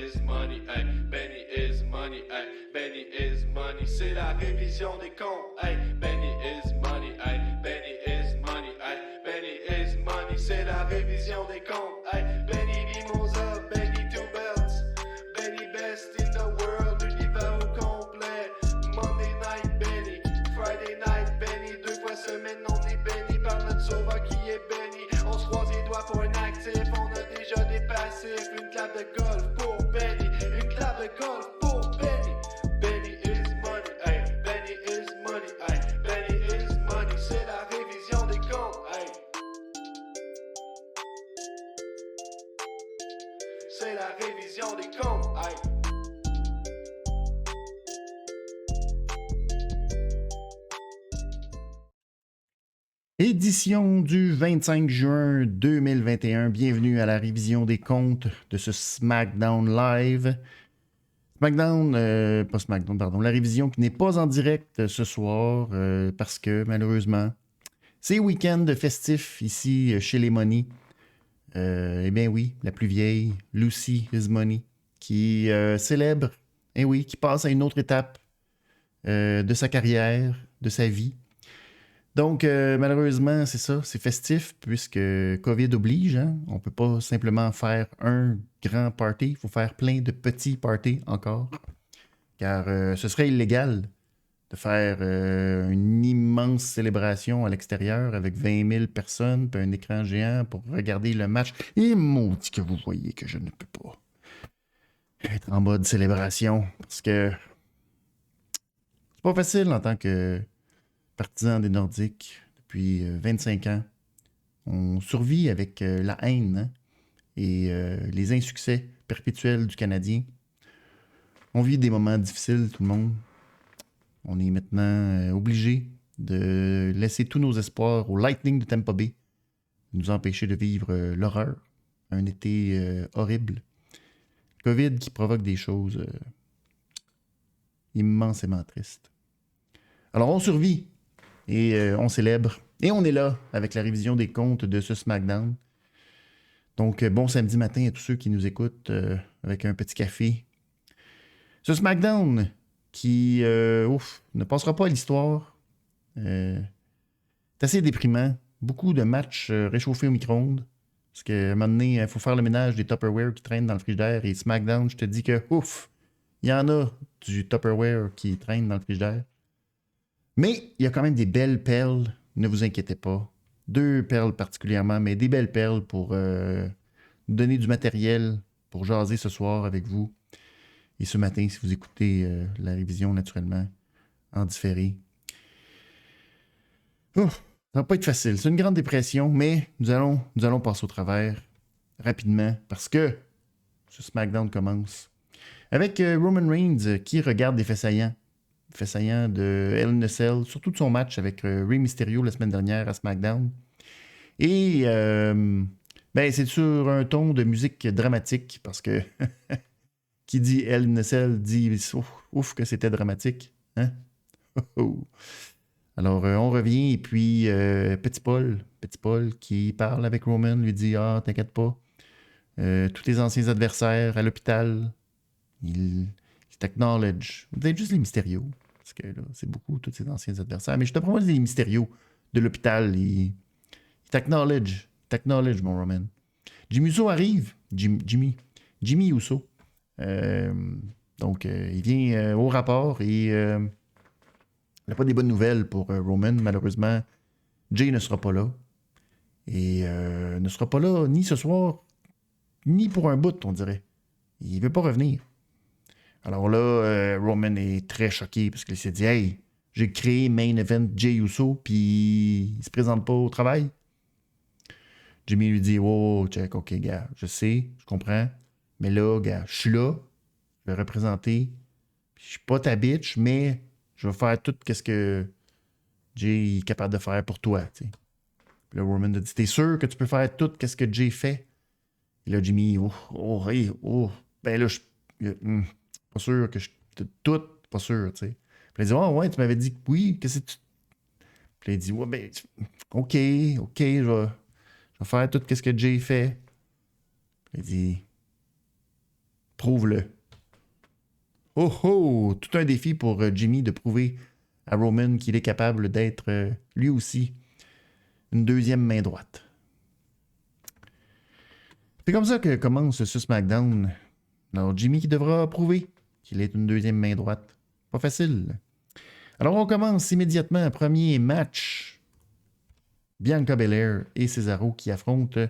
is money, hey, Benny is money, hey, Benny is money, c'est la révision des comptes, hey, Benny is money, hey, Benny is money, hey, Benny is money, c'est la révision des comptes, hey, Benny Mimosa, Benny Two Belts, Benny best in the world, l'univers au complet, Monday night Benny, Friday night Benny, 2 fois semaine on est béni par notre sauveur qui est béni, on se croise les doigts pour un actif, on a déjà des passifs, une clap de golf pour Benny, une clap de golf pour Benny, Benny is money, hey, Benny is money, hey, Benny is money, c'est la révision des comptes, hey. C'est la révision des comptes, hey. Édition du 25 juin 2021. Bienvenue à la révision des comptes de ce SmackDown Live. Pas SmackDown, pardon. La révision qui n'est pas en direct ce soir parce que malheureusement, c'est week-end festif ici chez les Money. Eh bien oui, la plus vieille, Lucy is Money, qui célèbre, qui passe à une autre étape de sa carrière, de sa vie. Donc, malheureusement, c'est ça, c'est festif, puisque COVID oblige. Hein? On ne peut pas simplement faire un grand party, il faut faire plein de petits parties encore. Car ce serait illégal de faire une immense célébration à l'extérieur avec 20 000 personnes puis un écran géant pour regarder le match. Et maudit que vous voyez que je ne peux pas être en mode célébration, parce que c'est pas facile en tant que partisan des Nordiques depuis 25 ans. On survit avec la haine hein, et les insuccès perpétuels du Canadien. On vit des moments difficiles, tout le monde. On est maintenant obligé de laisser tous nos espoirs au Lightning de Tampa Bay, nous empêcher de vivre l'horreur. Un été horrible. COVID qui provoque des choses immensément tristes. Alors on survit. Et on célèbre. Et on est là avec la révision des comptes de ce SmackDown. Donc, bon samedi matin à tous ceux qui nous écoutent avec un petit café. Ce SmackDown qui ne passera pas à l'histoire. C'est assez déprimant. Beaucoup de matchs réchauffés au micro-ondes. Parce qu'à un moment donné, il faut faire le ménage des Tupperware qui traînent dans le frigidaire. Et SmackDown, je te dis que il y en a du Tupperware qui traîne dans le frigidaire. Mais il y a quand même des belles perles, ne vous inquiétez pas. 2 perles particulièrement, mais des belles perles pour nous donner du matériel pour jaser ce soir avec vous. Et ce matin, si vous écoutez la révision naturellement en différé. Ça va pas être facile. C'est une grande dépression, mais nous allons passer au travers rapidement parce que ce SmackDown commence avec Roman Reigns qui regarde des faits saillants. Fait saillant de Hell in a Cell, surtout de son match avec Rey Mysterio la semaine dernière à SmackDown. Et c'est sur un ton de musique dramatique, parce que qui dit Hell in a Cell dit ouf que c'était dramatique. Hein? Alors on revient et puis Petit Paul qui parle avec Roman, lui dit t'inquiète pas, tous tes anciens adversaires à l'hôpital, il t'acknowledge. Vous êtes juste les Mysterio. Parce que là, c'est beaucoup, tous ces anciens adversaires. Mais je te promets les Mysterio de l'hôpital. Il t'acknowledge. T'acknowledge, mon Roman. Jimmy Uso arrive. Jimmy Uso. Donc, il vient au rapport et il n'a pas des bonnes nouvelles pour Roman. Malheureusement, Jay ne sera pas là. Et ne sera pas là ni ce soir, ni pour un bout, on dirait. Il ne veut pas revenir. Alors là, Roman est très choqué parce qu'il s'est dit « Hey, j'ai créé Main Event Jey Uso, puis il se présente pas au travail. » Jimmy lui dit « Oh, check, ok, gars, je sais, je comprends, mais là, gars, je suis là, je vais représenter, puis je suis pas ta bitch, mais je vais faire tout ce que Jay est capable de faire pour toi. » Puis là, Roman a dit « T'es sûr que tu peux faire tout ce que Jay fait? » Et là, Jimmy « ben là, pas sûr que je... Tout, pas sûr, tu sais. » Puis il dit, ouais, tu m'avais dit que oui, qu'est-ce que tu... Puis il dit, ouais, ben, OK, je vais faire tout ce que Jay fait. Puis il dit, Prouve-le. Oh oh! Tout un défi pour Jimmy de prouver à Roman qu'il est capable d'être lui aussi une deuxième main droite. C'est comme ça que commence ce SmackDown. Alors Jimmy qui devra prouver qu'il est une deuxième main droite. Pas facile. Alors on commence immédiatement. Premier match. Bianca Belair et Cesaro qui affrontent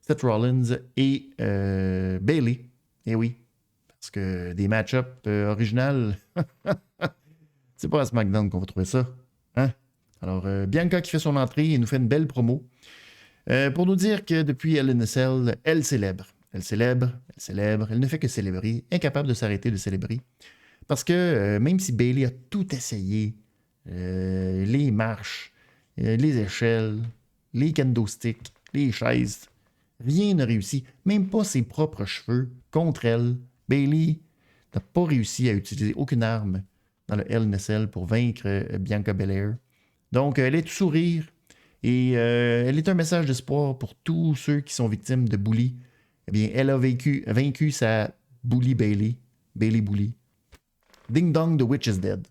Seth Rollins et Bayley. Eh oui, parce que des match-ups originales, c'est pas à SmackDown qu'on va trouver ça. Hein? Alors, Bianca qui fait son entrée et nous fait une belle promo pour nous dire que depuis Hell in a Cell, elle célèbre. Elle célèbre, elle célèbre, elle ne fait que célébrer, incapable de s'arrêter de célébrer. Parce que même si Bayley a tout essayé, les marches, les échelles, les kendo sticks, les chaises, rien n'a réussi, même pas ses propres cheveux, contre elle. Bayley n'a pas réussi à utiliser aucune arme dans le Hell in a Cell pour vaincre Bianca Belair. Donc, elle est tout sourire et elle est un message d'espoir pour tous ceux qui sont victimes de bully. Eh bien, elle a vaincu sa bully Bayley Bully. Ding dong, the witch is dead.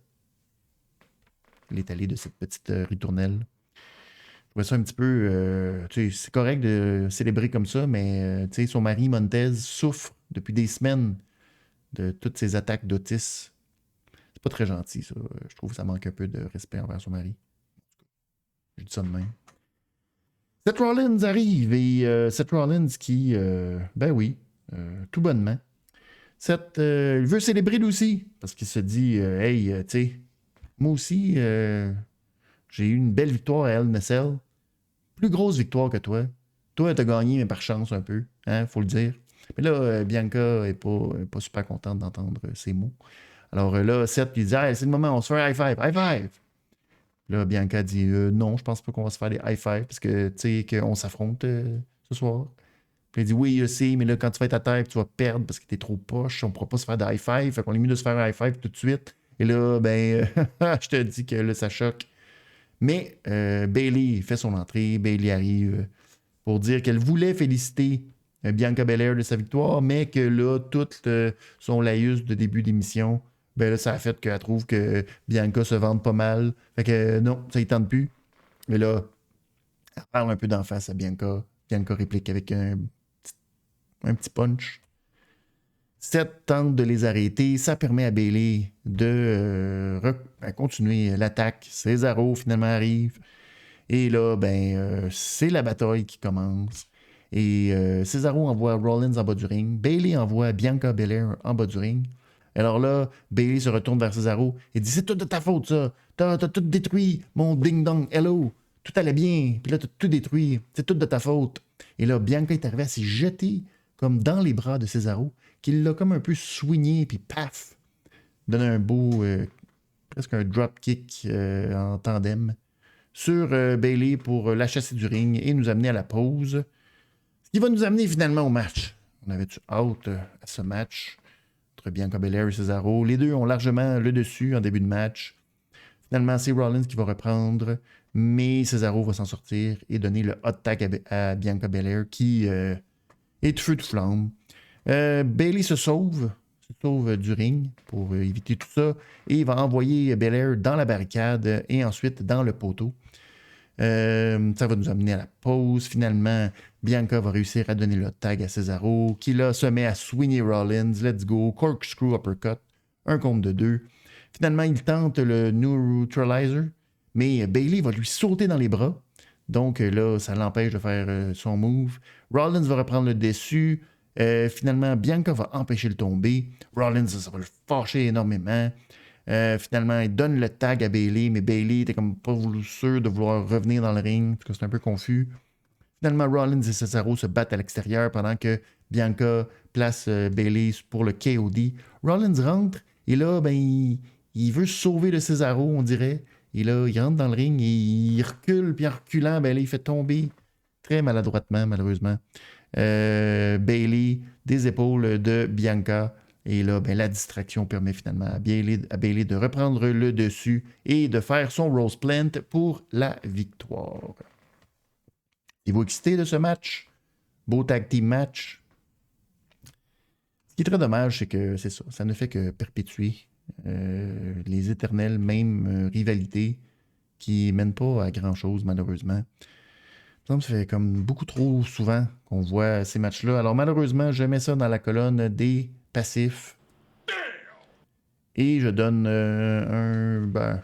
Elle est allée de cette petite ritournelle. Je trouvais ça un petit peu... c'est correct de célébrer comme ça, mais son mari Montez souffre depuis des semaines de toutes ces attaques d'autisme. C'est pas très gentil, ça. Je trouve que ça manque un peu de respect envers son mari. Je dis ça de même. Seth Rollins arrive et Seth Rollins qui, ben oui, tout bonnement. Seth, il veut célébrer lui aussi parce qu'il se dit, hey, tu sais, moi aussi, j'ai eu une belle victoire à Hell in a Cell. Plus grosse victoire que toi. Toi, t'as gagné, mais par chance un peu, hein, faut le dire. Mais là, Bianca est pas super contente d'entendre ces mots. Alors là, Seth lui dit, hey, c'est le moment, on se fait un high five, high five. Là, Bianca dit non, je pense pas qu'on va se faire des high five parce que tu sais qu'on s'affronte ce soir. Puis elle dit oui, je sais, mais là, quand tu vas être à terre, tu vas perdre parce que t'es trop poche, on pourra pas se faire des high five. Fait qu'on est mieux de se faire un high five tout de suite. Et là, ben, je te dis que là, ça choque. Mais Bayley fait son entrée, Bayley arrive pour dire qu'elle voulait féliciter Bianca Belair de sa victoire, mais que là, tout son laïus de début d'émission, ben là, ça a fait qu'elle trouve que Bianca se vante pas mal. Fait que non, ça y tente plus. Mais là, elle parle un peu d'en face à Bianca. Bianca réplique avec un petit punch. Seth tente de les arrêter. Ça permet à Bayley de continuer l'attaque. Cesaro finalement arrive. Et là, ben, c'est la bataille qui commence. Et Cesaro envoie Rollins en bas du ring. Bayley envoie Bianca Belair en bas du ring. Alors là, Bayley se retourne vers Cesaro et dit « C'est tout de ta faute, ça. T'as tout détruit, mon ding-dong. Hello. Tout allait bien. Puis là, t'as tout détruit. C'est tout de ta faute. » Et là, Bianca est arrivée à s'y jeter comme dans les bras de Cesaro, qu'il l'a comme un peu soigné, puis paf, donne un beau, presque un drop kick en tandem sur Bayley pour la chasser du ring et nous amener à la pause. Ce qui va nous amener finalement au match. On avait-tu hâte à ce match entre Bianca Belair et Cesaro. Les deux ont largement le dessus en début de match. Finalement, c'est Rollins qui va reprendre, mais Cesaro va s'en sortir et donner le hot tag à Bianca Belair qui est de feu de flamme. Bayley se sauve du ring pour éviter tout ça et il va envoyer Belair dans la barricade et ensuite dans le poteau. Ça va nous amener à la pause. Finalement, Bianca va réussir à donner le tag à Cesaro qui là se met à swinger Rollins. Let's go. Corkscrew uppercut. Un compte de 2. Finalement, il tente le neutralizer, mais Bayley va lui sauter dans les bras. Donc là, ça l'empêche de faire son move. Rollins va reprendre le dessus. Finalement, Bianca va empêcher le tomber. Rollins, ça va le fâcher énormément. Finalement, il donne le tag à Bayley, mais Bayley était comme pas sûr de vouloir revenir dans le ring, parce que c'est un peu confus. Finalement, Rollins et Cesaro se battent à l'extérieur pendant que Bianca place Bayley pour le KOD. Rollins rentre, et là, ben, il veut sauver le Cesaro, on dirait. Et là, il rentre dans le ring, et il recule, puis en reculant, Bayley il fait tomber très maladroitement, malheureusement. Bayley des épaules de Bianca. Et là, ben, la distraction permet finalement à Bayley de reprendre le dessus et de faire son Rose Plant pour la victoire. Êtes-vous excité de ce match? Beau tag team match. Ce Ce qui est très dommage, c'est que c'est ça. Ça ne fait que perpétuer les éternelles mêmes rivalités qui mènent pas à grand-chose, malheureusement. Ça fait comme beaucoup trop souvent qu'on voit ces matchs-là. Alors malheureusement, je mets ça dans la colonne des passifs. Et je donne un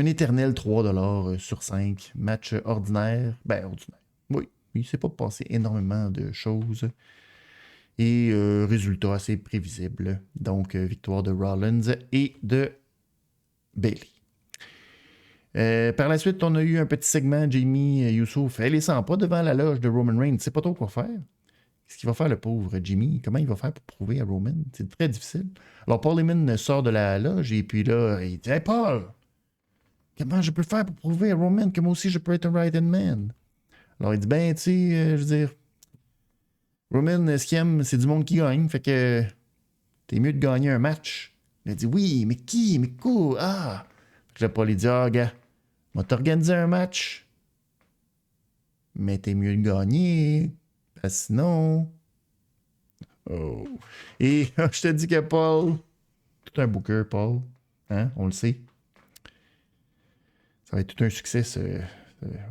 éternel 3$ sur 5. Match ordinaire. Ben, ordinaire. Oui, il ne s'est pas passé énormément de choses. Et résultat assez prévisible. Donc, victoire de Rollins et de Bayley. Par la suite, on a eu un petit segment, Jimmy Youssouf. Elle ne sent pas devant la loge de Roman Reigns. Il ne sait pas trop quoi faire. Qu'est-ce qu'il va faire, le pauvre Jimmy? Comment il va faire pour prouver à Roman? C'est très difficile. Alors, Paul Heyman sort de la loge et puis là, il dit « Hey, Paul! Comment je peux faire pour prouver à Roman que moi aussi je peux être un right-hand man? » Alors, il dit « Ben, tu sais, je veux dire, Roman, ce qu'il aime, c'est du monde qui gagne. Fait que t'es mieux de gagner un match. » Il a dit « Oui, mais qui? Mais quoi? Ah! » Fait que là, Paul, il dit « Ah, gars, on va t'organiser un match. Mais t'es mieux de gagner. Sinon... » Oh. Et je te dis que Paul, tout un booker, Paul, hein, on le sait. Ça va être tout un succès,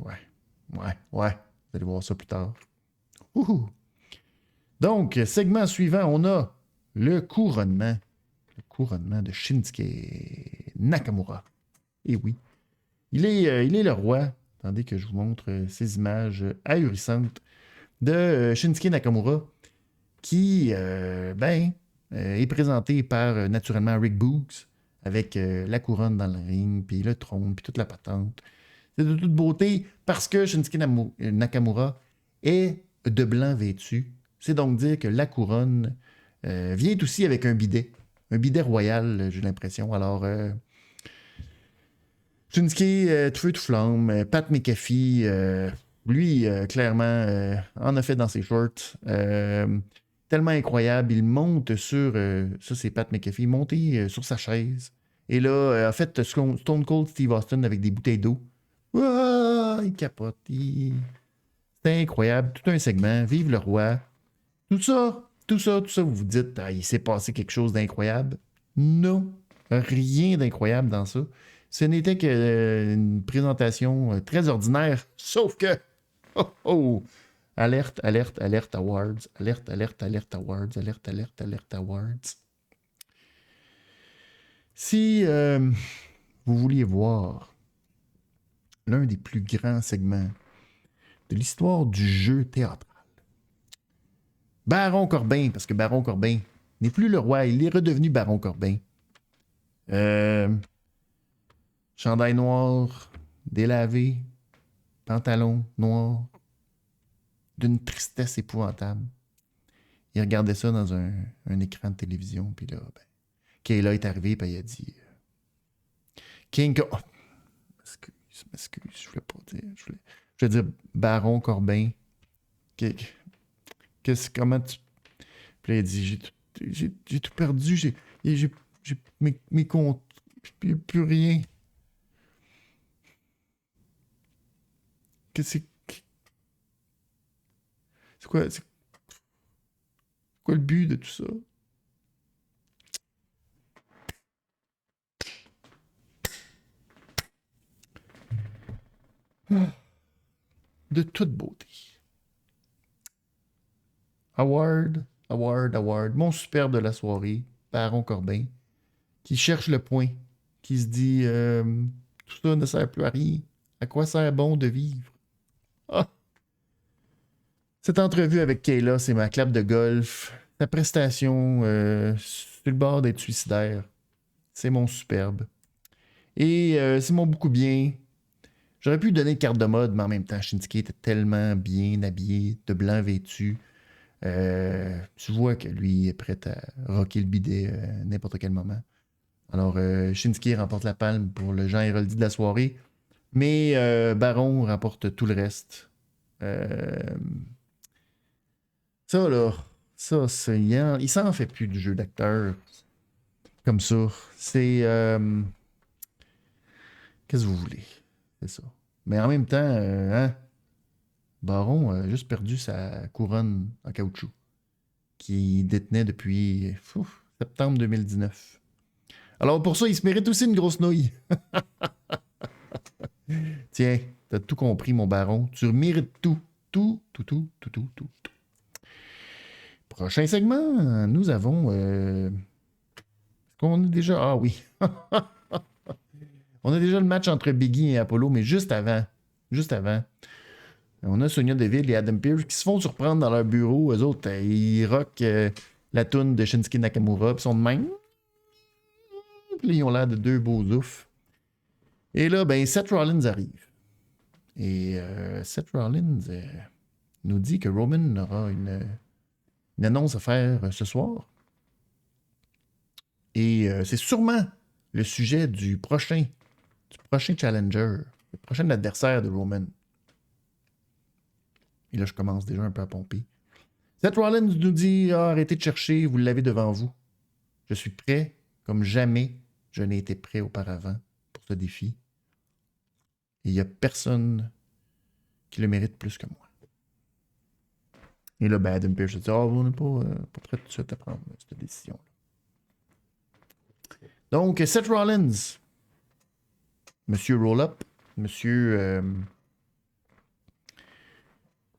ouais. Vous allez voir ça plus tard. Ouhou. Donc, segment suivant, on a le couronnement. Le couronnement de Shinsuke Nakamura. Et oui, il est le roi. Attendez que je vous montre ces images ahurissantes de Shinsuke Nakamura, qui est présenté par naturellement Rick Boogs, avec la couronne dans le ring, puis le trône, puis toute la patente. C'est de toute beauté parce que Shinsuke Nakamura est de blanc vêtu. C'est donc dire que la couronne vient aussi avec un bidet royal, j'ai l'impression. Alors, Shinsuke, tout feu, tout flamme, Pat McAfee, lui, clairement, en a fait dans ses shorts. Tellement incroyable, il monte sur, ça c'est Pat McAfee, monté sur sa chaise. Et là, en fait, Stone Cold Steve Austin avec des bouteilles d'eau. Ouah, il capote. C'est incroyable, tout un segment, vive le roi. Tout ça, vous vous dites, ah, il s'est passé quelque chose d'incroyable. Non, rien d'incroyable dans ça. Ce n'était qu'une présentation très ordinaire, sauf que... Alerte, alerte, alerte awards. Alerte, alerte, alerte awards. Alerte, alerte, alerte awards. Si vous vouliez voir l'un des plus grands segments de l'histoire du jeu théâtral, Baron Corbin, parce que Baron Corbin n'est plus le roi, il est redevenu Baron Corbin. Chandail noir, délavé, pantalon noir, d'une tristesse épouvantable. Il regardait ça dans un écran de télévision, puis là, Kayla est arrivée, puis il a dit King... Oh, m'excuse, je voulais pas dire... Je voulais dire Baron Corbin. Comment tu... Puis là, il a dit, j'ai tout perdu, j'ai mes comptes, plus rien. C'est quoi le but de tout ça? De toute beauté. Award. Mon superbe de la soirée, Baron Corbin, qui cherche le point, qui se dit tout ça ne sert plus à rien. À quoi sert bon de vivre? Ah! Cette entrevue avec Kayla, c'est ma clap de golf. Sa prestation sur le bord d'être suicidaire. C'est mon superbe. Et c'est mon beaucoup bien. J'aurais pu donner carte de mode, mais en même temps, Shinsuke était tellement bien habillé, de blanc vêtu. Tu vois que lui est prêt à rocker le bidet n'importe quel moment. Alors, Shinsuke remporte la palme pour le Jean Héroldi de la soirée. Mais Baron remporte tout le reste. Ça, là, il s'en fait plus du jeu d'acteur comme ça. C'est... qu'est-ce que vous voulez? C'est ça. Mais en même temps, Baron a juste perdu sa couronne en caoutchouc. qu'il détenait depuis septembre 2019. Alors pour ça, il se mérite aussi une grosse nouille. Tiens, t'as tout compris, mon baron. Tu mérites tout. Tout. Prochain segment, nous avons... Est-ce qu'on a déjà... Ah oui. On a déjà le match entre Biggie et Apollo, mais juste avant, on a Sonya Deville et Adam Pearce qui se font surprendre dans leur bureau. Eux autres, ils rockent la toune de Shinsuke Nakamura, puis sont de même. Puis là, ils ont l'air de deux beaux oufs. Et là, ben, Seth Rollins arrive. Et Seth Rollins nous dit que Roman aura une annonce à faire ce soir. Et c'est sûrement le sujet du prochain challenger, le prochain adversaire de Roman. Et là, je commence déjà un peu à pomper. Seth Rollins nous dit arrêtez de chercher, vous l'avez devant vous. Je suis prêt comme jamais je n'ai été prêt auparavant pour ce défi. Et il n'y a personne qui le mérite plus que moi. Et là, ben, Adam Pearce dit on n'est pas prêt tout de suite à prendre cette décision-là. Donc, Seth Rollins, Monsieur Roll-Up, Monsieur...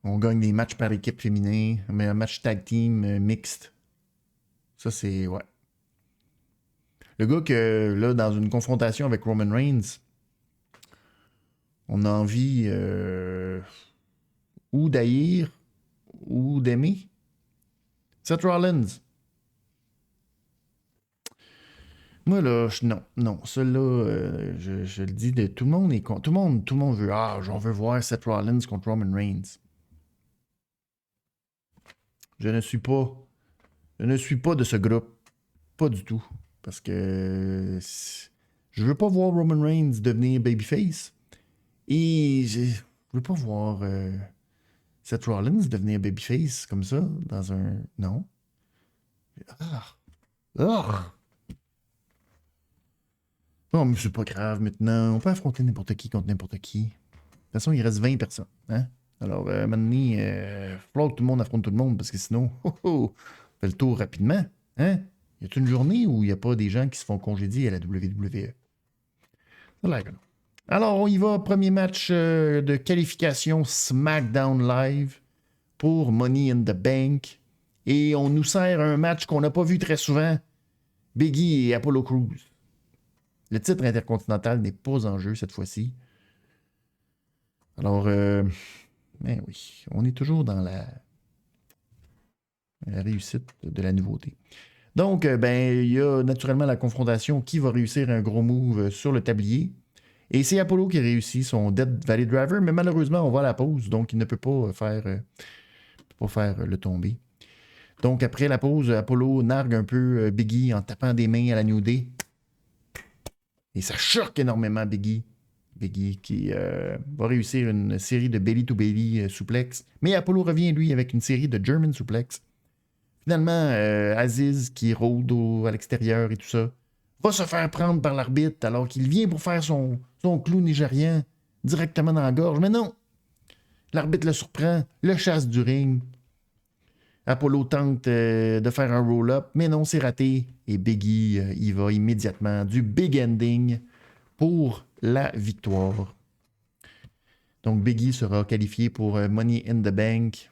on gagne des matchs par équipe féminin, mais un match tag team mixte. Ça, c'est... Ouais. Le gars que, là, dans une confrontation avec Roman Reigns, on a envie ou d'haïr ou d'aimer. Seth Rollins. Moi, là, non. Celui-là, je le dis, tout le monde est con. Tout le monde veut, j'en veux voir Seth Rollins contre Roman Reigns. Je ne suis pas de ce groupe. Pas du tout. Parce que je veux pas voir Roman Reigns devenir babyface. Et je veux pas voir Seth Rollins devenir babyface comme ça, dans un... Non. Non, mais c'est pas grave maintenant. On peut affronter n'importe qui contre n'importe qui. De toute façon, il reste 20 personnes. Hein? Alors, maintenant, il va falloir que tout le monde affronte tout le monde parce que sinon, on fait le tour rapidement. Hein? Y a-t-il une journée où il n'y a pas des gens qui se font congédier à la WWE? Alors, on y va. Premier match de qualification SmackDown Live pour Money in the Bank. Et on nous sert un match qu'on n'a pas vu très souvent. Biggie et Apollo Crews. Le titre intercontinental n'est pas en jeu cette fois-ci. Alors, ben oui, on est toujours dans la réussite de la nouveauté. Donc, ben, il y a naturellement la confrontation qui va réussir un gros move sur le tablier. Et c'est Apollo qui réussit son Dead Valley Driver, mais malheureusement, on va à la pause, donc il ne peut pas faire le tomber. Donc, après la pause, Apollo nargue un peu Biggie en tapant des mains à la New Day. Et ça choque énormément Biggie. Biggie qui va réussir une série de belly-to-belly suplex. Mais Apollo revient, lui, avec une série de German suplex. Finalement, Aziz, qui rôde à l'extérieur et tout ça, va se faire prendre par l'arbitre alors qu'il vient pour faire son clou nigérian directement dans la gorge. Mais non! L'arbitre le surprend, le chasse du ring. Apollo tente de faire un roll-up, mais non, c'est raté. Et Biggie, il va immédiatement du big ending pour la victoire. Donc, Biggie sera qualifié pour Money in the Bank.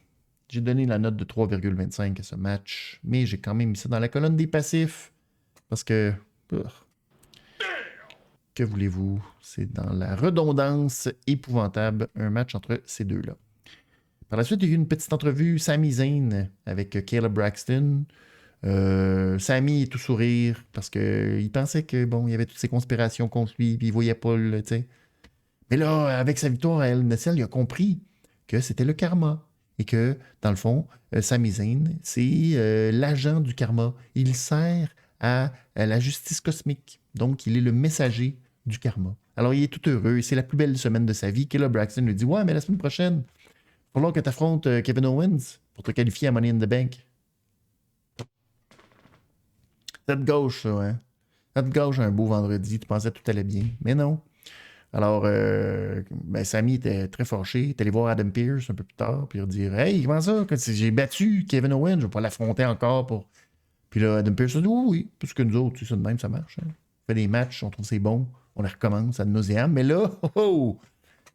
J'ai donné la note de 3,25 à ce match, mais j'ai quand même mis ça dans la colonne des passifs. Parce que... que voulez-vous? C'est dans la redondance épouvantable, un match entre ces deux-là. Par la suite, il y a eu une petite entrevue Sami Zayn avec Caleb Braxton. Sami est tout sourire parce qu'il pensait que bon, il y avait toutes ces conspirations contre lui, puis il voyait pas le, tu sais. Mais là, avec sa victoire à Hell in a Cell, il a compris que c'était le karma. Et que, dans le fond, Sami Zayn, c'est l'agent du karma. Il sert à la justice cosmique. Donc, il est le messager du karma. Alors, il est tout heureux. C'est la plus belle semaine de sa vie. Caleb Braxton lui dit « Ouais, mais la semaine prochaine, il va falloir que tu affrontes Kevin Owens pour te qualifier à Money in the Bank. » Ça te gauche, ça, hein? Ça te gauche un beau vendredi. Tu pensais que tout allait bien. Mais non. Alors, ben, Sami était très fâché. Il est allé voir Adam Pearce un peu plus tard, puis il dire Hey, comment ça? J'ai battu Kevin Owens, je vais pas l'affronter encore pour. Puis là, Adam Pearce a dit Oui, parce que nous autres, c'est ça de même, ça marche. Hein. On fait des matchs, on trouve c'est bon, on les recommence à nauséam. Mais là,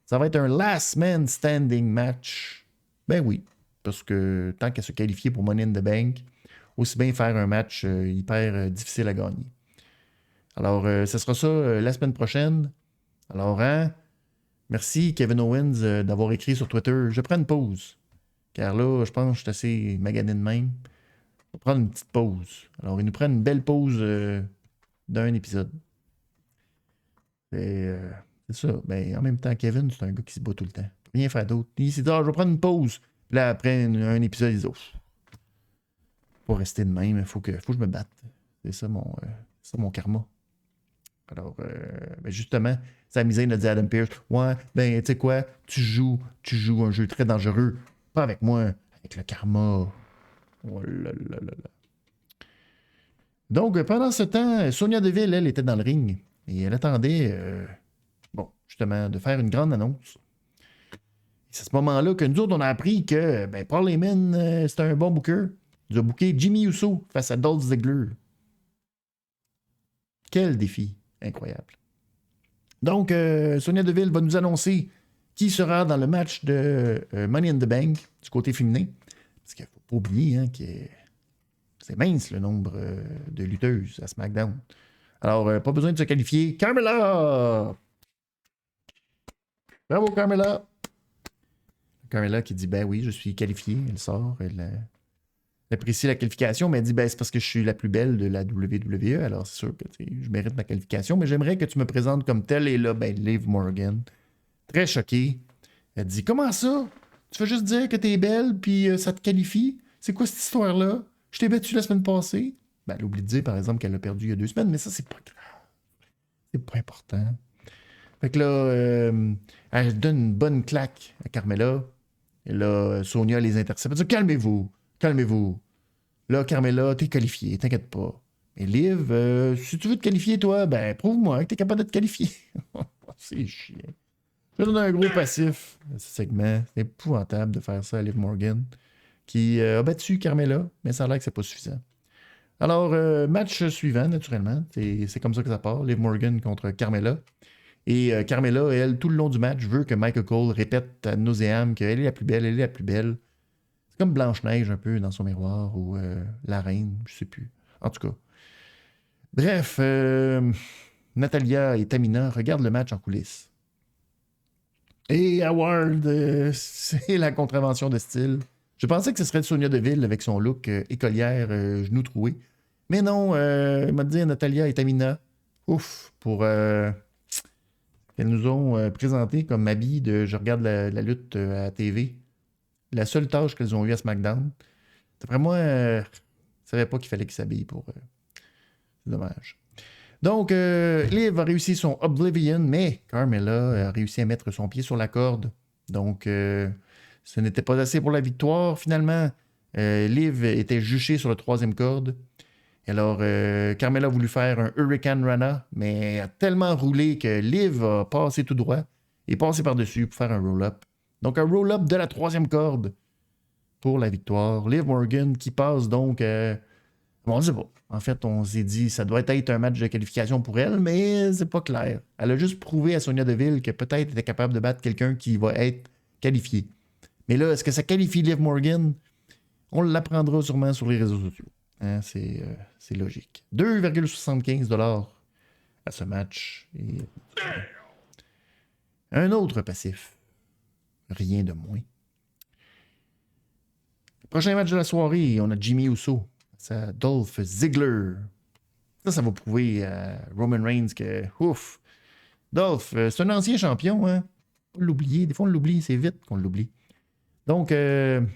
ça va être un last man standing match. Ben oui, parce que tant qu'à se qualifier pour Money in the Bank, aussi bien faire un match hyper difficile à gagner. Alors, ce sera ça la semaine prochaine. Alors, hein, merci Kevin Owens d'avoir écrit sur Twitter. Je prends une pause. Car là, je pense que je suis assez magané de même. On va prendre une petite pause. Alors, il nous prend une belle pause d'un épisode. C'est ça. Ben, en même temps, Kevin, c'est un gars qui se bat tout le temps. Rien faire d'autre. Il s'est dit, je vais prendre une pause. Puis là, après un épisode, il dit, faut rester de même. Il faut que je me batte. C'est ça mon karma. Alors, ben justement, Sami Zayn a dit à Adam Pearce, ouais, ben, tu sais quoi, tu joues un jeu très dangereux. Pas avec moi, avec le karma. Oh là là là là. Donc, pendant ce temps, Sonya Deville, elle, était dans le ring. Et elle attendait, justement, de faire une grande annonce. C'est à ce moment-là que nous autres, on a appris que ben, Paul Heyman, c'était un bon booker. Il a booké Jimmy Uso face à Dolph Ziggler. Quel défi incroyable. Donc, Sonya Deville va nous annoncer qui sera dans le match de Money in the Bank du côté féminin. Parce qu'il ne faut pas oublier hein, que c'est mince le nombre de lutteuses à SmackDown. Alors, pas besoin de se qualifier. Carmella! Bravo, Carmella! Carmella qui dit, ben oui, je suis qualifiée. Elle sort, elle apprécie la qualification, mais elle dit, ben c'est parce que je suis la plus belle de la WWE, alors c'est sûr que je mérite ma qualification, mais j'aimerais que tu me présentes comme telle. Et là, ben Liv Morgan, très choquée, elle dit, comment ça? Tu veux juste dire que t'es belle, puis ça te qualifie? C'est quoi cette histoire-là? Je t'ai battu la semaine passée. Ben, elle oublie de dire, par exemple, qu'elle a perdu il y a 2 semaines, mais ça, c'est pas grave. C'est pas important. Fait que là, elle donne une bonne claque à Carmella. Et là, Sonya les intercepte. Elle dit, calmez-vous. Là, Carmella, t'es qualifié, t'inquiète pas. Mais Liv, si tu veux te qualifier, toi, ben, prouve-moi que t'es capable de te qualifier. C'est chiant. Je donne un gros passif à ce segment. C'est épouvantable de faire ça à Liv Morgan, qui a battu Carmella, mais ça a l'air que c'est pas suffisant. Alors, match suivant, naturellement. C'est comme ça que ça part. Liv Morgan contre Carmella. Et Carmella, elle, tout le long du match, veut que Michael Cole répète à nauséam qu'elle est la plus belle, elle est la plus belle. C'est comme Blanche-Neige un peu dans son miroir ou la reine, je sais plus. En tout cas. Bref, Natalia et Tamina regardent le match en coulisses. Et Howard, c'est la contravention de style. Je pensais que ce serait Sonya Deville avec son look écolière, genou troué. Mais non, il m'a dit Natalia et Tamina. Ouf, pour qu'elles nous ont présenté comme habits de je regarde la lutte à la TV. La seule tâche qu'elles ont eue à SmackDown. D'après moi, je ne savais pas qu'il fallait qu'ils s'habillent pour. C'est dommage. Donc, Liv a réussi son Oblivion, mais Carmella a réussi à mettre son pied sur la corde. Donc, ce n'était pas assez pour la victoire. Finalement, Liv était juchée sur la 3e corde. Alors, Carmella a voulu faire un Hurricane Rana, mais a tellement roulé que Liv a passé tout droit et passé par-dessus pour faire un roll-up. Donc, un roll-up de la 3e corde pour la victoire. Liv Morgan qui passe donc... on ne sait pas. En fait, on s'est dit ça doit être un match de qualification pour elle, mais c'est pas clair. Elle a juste prouvé à Sonya Deville que peut-être elle était capable de battre quelqu'un qui va être qualifié. Mais là, est-ce que ça qualifie Liv Morgan? On l'apprendra sûrement sur les réseaux sociaux. Hein, c'est logique. 2,75$ à ce match. Et... un autre passif. Rien de moins. Prochain match de la soirée, on a Jimmy Uso. C'est Dolph Ziggler. Ça va prouver à Roman Reigns que, ouf, Dolph, c'est un ancien champion, hein. Pas l'oublier. Des fois, on l'oublie, c'est vite qu'on l'oublie. Donc,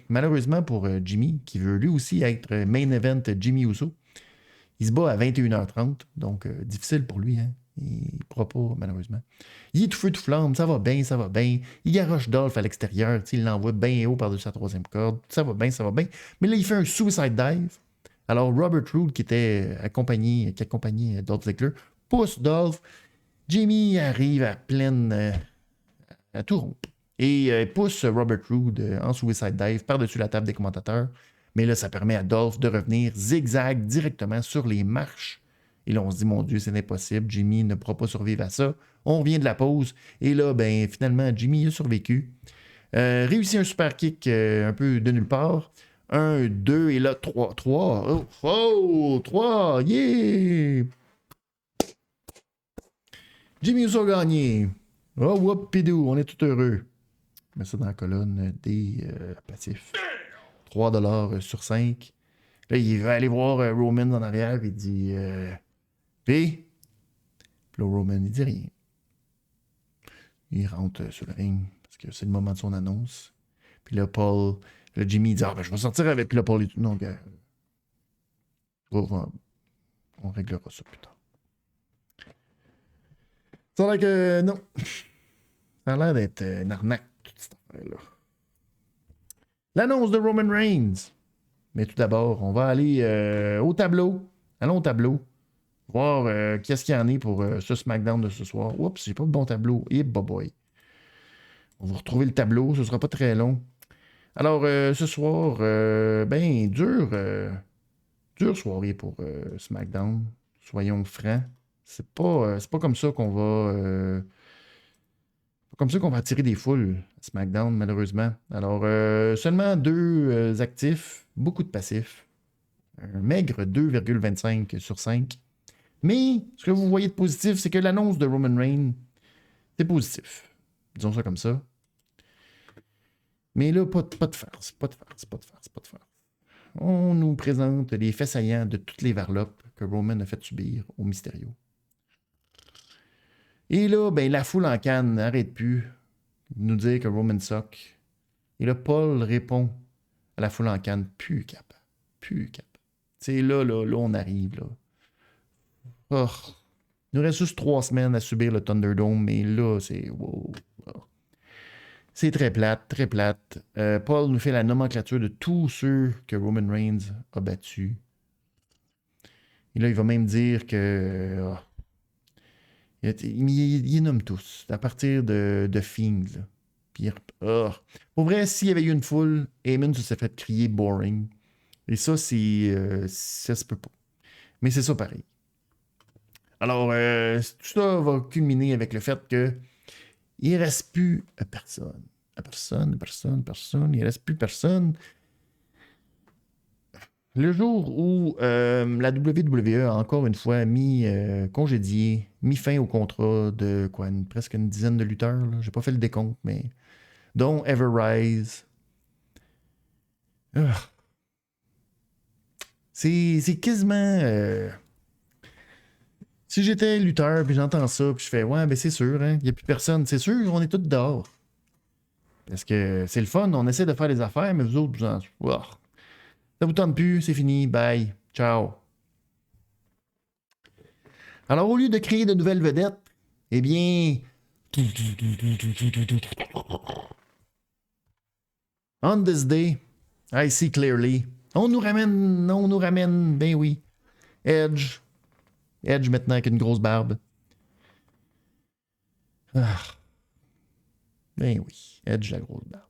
malheureusement pour Jimmy, qui veut lui aussi être main event Jimmy Uso, il se bat à 21h30, donc difficile pour lui, hein. Il ne pourra pas, malheureusement. Il est tout feu, tout flamme, ça va bien. Il garoche Dolph à l'extérieur, il l'envoie bien haut par-dessus sa 3e corde, ça va bien. Mais là, il fait un suicide dive. Alors, Robert Roode, qui accompagnait Dolph Ziggler, pousse Dolph. Jimmy arrive à pleine... à tout rompre. Et pousse Robert Roode en suicide dive par-dessus la table des commentateurs. Mais là, ça permet à Dolph de revenir zigzag directement sur les marches. Et là, on se dit, mon Dieu, c'est impossible. Jimmy ne pourra pas survivre à ça. On revient de la pause. Et là, ben, finalement, Jimmy a survécu. Réussit un super kick un peu de nulle part. 1, 2, et là, 3. 3. Oh, 3. Yeah! Jimmy Uso a gagné. Oh, whoop-pidou, on est tout heureux. Je mets ça dans la colonne des passifs. 3$ sur 5. Là, il va aller voir Roman en arrière et il dit Puis là, Roman, il dit rien. Il rentre sur le ring parce que c'est le moment de son annonce. Puis là, Paul, là, Jimmy, il dit je vais sortir avec. Puis là, Paul, il dit non, gars. On réglera ça plus tard. Ça a l'air que non. Ça a l'air d'être une arnaque, toute cette affaire-là. L'annonce de Roman Reigns. Mais tout d'abord, on va aller au tableau. Allons au tableau. Voir qu'est-ce qu'il y en a pour ce SmackDown de ce soir. Oups, j'ai pas de bon tableau. Et boy. On va retrouver le tableau. Ce sera pas très long. Alors, ce soir, ben, dure soirée pour SmackDown. Soyons francs. C'est pas comme ça qu'on va... comme ça qu'on va attirer des foules à SmackDown, malheureusement. Alors, seulement 2 actifs, beaucoup de passifs. Un maigre 2,25 sur 5. Mais, ce que vous voyez de positif, c'est que l'annonce de Roman Reigns, c'est positif. Disons ça comme ça. Mais là, pas de farce. On nous présente les faits saillants de toutes les varlopes que Roman a fait subir au Mysterio. Et là, ben, la foule en canne n'arrête plus de nous dire que Roman suck. Et là, Paul répond à la foule en canne, plus capable. Tu sais, là, on arrive, là. Oh. Il nous reste juste 3 semaines à subir le Thunderdome, mais là, c'est... Wow. C'est très plate. Paul nous fait la nomenclature de tous ceux que Roman Reigns a battus. Et là, il va même dire que... Il les nomme tous, à partir de Fiend. Puis, pour vrai, s'il y avait eu une foule, Heyman se serait fait crier boring. Et ça, ça se peut pas. Mais c'est ça pareil. Alors, tout ça va culminer avec le fait que il ne reste plus personne. Il ne reste plus personne. Le jour où la WWE a encore une fois congédié, mis fin au contrat de presque une dizaine de lutteurs. J'ai pas fait le décompte, mais dont Everrise. C'est quasiment... Si j'étais lutteur, puis j'entends ça, puis je fais, ouais, ben c'est sûr, hein, il n'y a plus personne. C'est sûr, on est tous dehors. Parce que c'est le fun, on essaie de faire des affaires, mais vous autres, ça vous tente plus, c'est fini, bye, ciao. Alors, au lieu de créer de nouvelles vedettes, eh bien... On this day, I see clearly. On nous ramène, ben oui. Edge maintenant avec une grosse barbe. Ben oui, Edge la grosse barbe.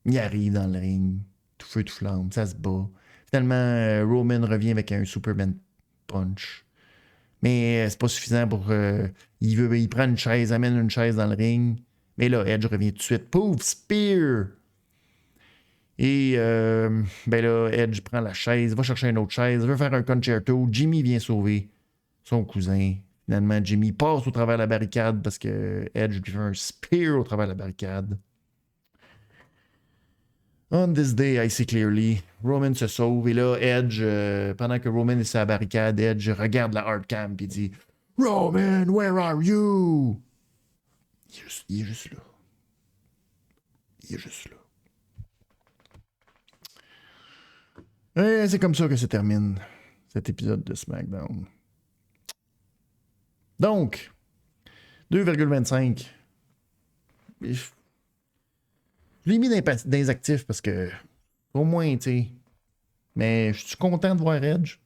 Il arrive dans le ring, tout feu, tout flamme, ça se bat. Finalement, Roman revient avec un Superman Punch. Mais c'est pas suffisant pour... il prend une chaise, amène une chaise dans le ring. Mais là, Edge revient tout de suite. Pouf, Spear! Et ben là, Edge prend la chaise, va chercher une autre chaise, veut faire un concerto. Jimmy vient sauver son cousin. Finalement, Jimmy passe au travers de la barricade parce que Edge lui fait un spear au travers de la barricade. On this day, I see clearly. Roman se sauve. Et là, Edge, pendant que Roman est sur la barricade, Edge regarde la hard cam et dit Roman, where are you? Il est juste là. Et c'est comme ça que se termine cet épisode de SmackDown. Donc, 2,25. Je l'ai mis dans les actifs parce que, au moins, tu sais. Mais je suis content de voir Edge.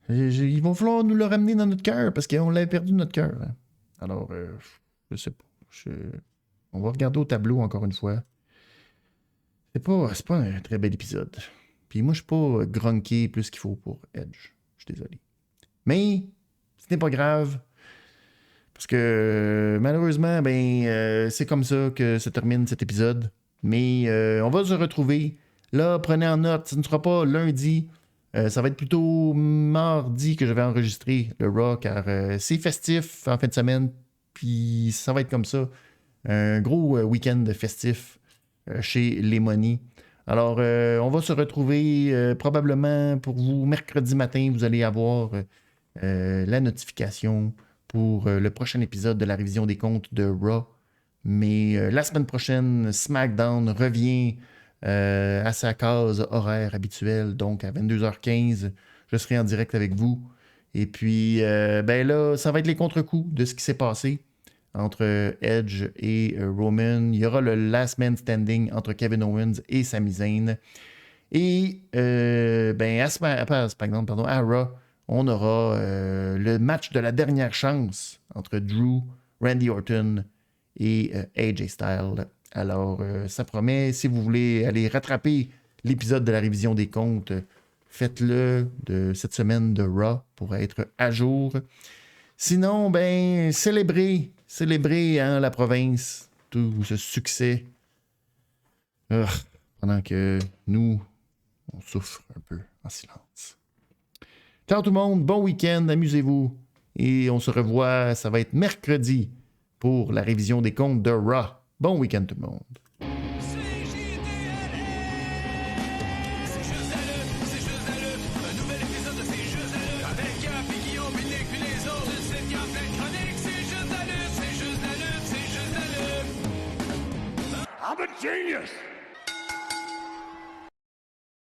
Ils vont falloir nous le ramener dans notre cœur parce qu'on l'avait perdu de notre cœur. Hein. Alors, je sais pas. On va regarder au tableau encore une fois. C'est pas un très bel épisode. Puis moi, je suis pas grunqué plus qu'il faut pour Edge. Je suis désolé. Mais, ce n'est pas grave. Parce que, malheureusement, c'est comme ça que se termine cet épisode. Mais on va se retrouver. Là, prenez en note, ce ne sera pas lundi. Ça va être plutôt mardi que je vais enregistrer le Raw, car c'est festif en fin de semaine. Puis ça va être comme ça. Un gros week-end festif chez les Money. Alors, on va se retrouver probablement pour vous mercredi matin. Vous allez avoir la notification pour le prochain épisode de la révision des comptes de Raw. Mais la semaine prochaine, SmackDown revient à sa case horaire habituelle. Donc, à 22h15, je serai en direct avec vous. Et puis, là, ça va être les contre-coups de ce qui s'est passé entre Edge et Roman. Il y aura le Last Man Standing entre Kevin Owens et Sami Zayn. Et à Raw, on aura le match de la dernière chance entre Drew, Randy Orton et AJ Styles. Alors, ça promet. Si vous voulez aller rattraper l'épisode de la révision des comptes, faites-le de cette semaine de Raw pour être à jour. Sinon, célébrez la province, tout ce succès. Pendant que nous, on souffre un peu en silence. Ciao tout le monde, bon week-end, amusez-vous. Et on se revoit, ça va être mercredi pour la révision des comptes de Raw. Bon week-end tout le monde. I'm a genius!